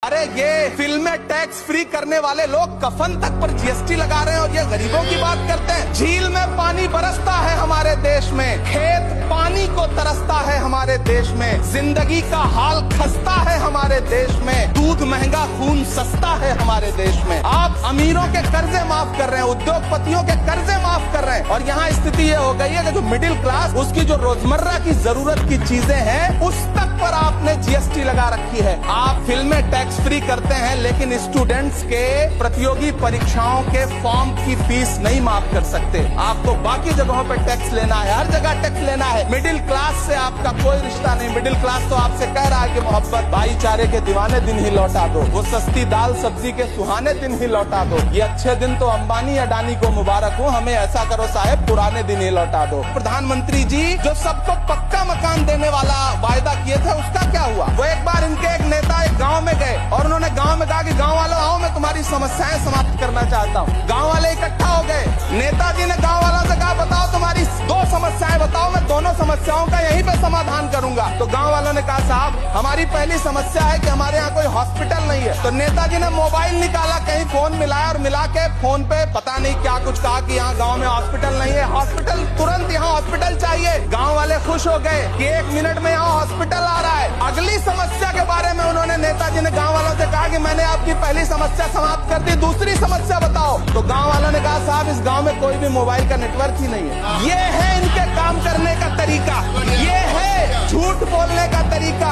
अरे ये फिल्में टैक्स फ्री करने वाले लोग कफन तक पर जीएसटी लगा रहे हैं और ये गरीबों की बात करते हैं। झील में पानी बरसता है हमारे देश में, खेत पानी को तरसता है हमारे देश में, जिंदगी का हाल खस्ता है हमारे देश में, दूध महंगा खून सस्ता है हमारे देश में। आप अमीरों के कर्जे माफ कर रहे हैं, उद्योगपतियों के कर्जे माफ कर रहे हैं और यहाँ स्थिति ये हो गई है कि जो मिडिल क्लास, उसकी जो रोजमर्रा की जरूरत की चीजें हैं उस तक पर आपने जीएसटी लगा रखी है। आप फिल्में टैक्स फ्री करते हैं लेकिन स्टूडेंट्स के प्रतियोगी परीक्षाओं के फॉर्म की फीस नहीं माफ कर सकते। आपको बाकी जगहों पर टैक्स लेना है, हर जगह टैक्स लेना है। मिडिल क्लास से आपका कोई रिश्ता नहीं। मिडिल क्लास तो आपसे कह रहा है कि मोहब्बत भाईचारे के दीवाने दिन ही लौटा दो, वो सस्ती दाल सब्जी के सुहाने दिन ही लौटा दो। ये अच्छे दिन तो अंबानी अडानी को मुबारक हो, हमें ऐसा करो साहब पुराने दिन ही लौटा दो। प्रधानमंत्री जी जो सबको पक्का मकान देने वाला वायदा किए थे उसका क्या हुआ? वो एक बार इनके एक नेता एक गांव में गए और उन्होंने गांव में कहा कि गांव वालों आओ, मैं तुम्हारी समस्याएं समाप्त करना चाहता हूँ। गांव वाले इकट्ठा हो गए। नेताजी ने गांव वालों से कहा बताओ तुम्हारी 2 समस्याएं बताओ, मैं दोनों समस्याओं का यहीं पे समाधान करूंगा। तो गांव वालों ने कहा साहब हमारी पहली समस्या है कि हमारे यहाँ कोई हॉस्पिटल नहीं है। तो नेताजी ने मोबाइल निकाला, कहीं फोन मिलाया और मिला के फोन पे पता नहीं क्या कुछ कहा कि यहाँ गाँव में हॉस्पिटल नहीं है, हॉस्पिटल तुरंत यहाँ हॉस्पिटल चाहिए। गाँव वाले खुश हो गए कि 1 मिनट में यहाँ हॉस्पिटल आ रहा है। अगली समस्या के बारे में उन्होंने नेताजी ने गाँव वालों से कहा कि मैंने आपकी पहली समस्या समाप्त कर दी, दूसरी समस्या बताओ। तो गांव वालों ने कहा साहब इस गांव में कोई भी मोबाइल का नेटवर्क ही नहीं है। ये है इनके काम करने का तरीका, ये है झूठ बोलने का तरीका।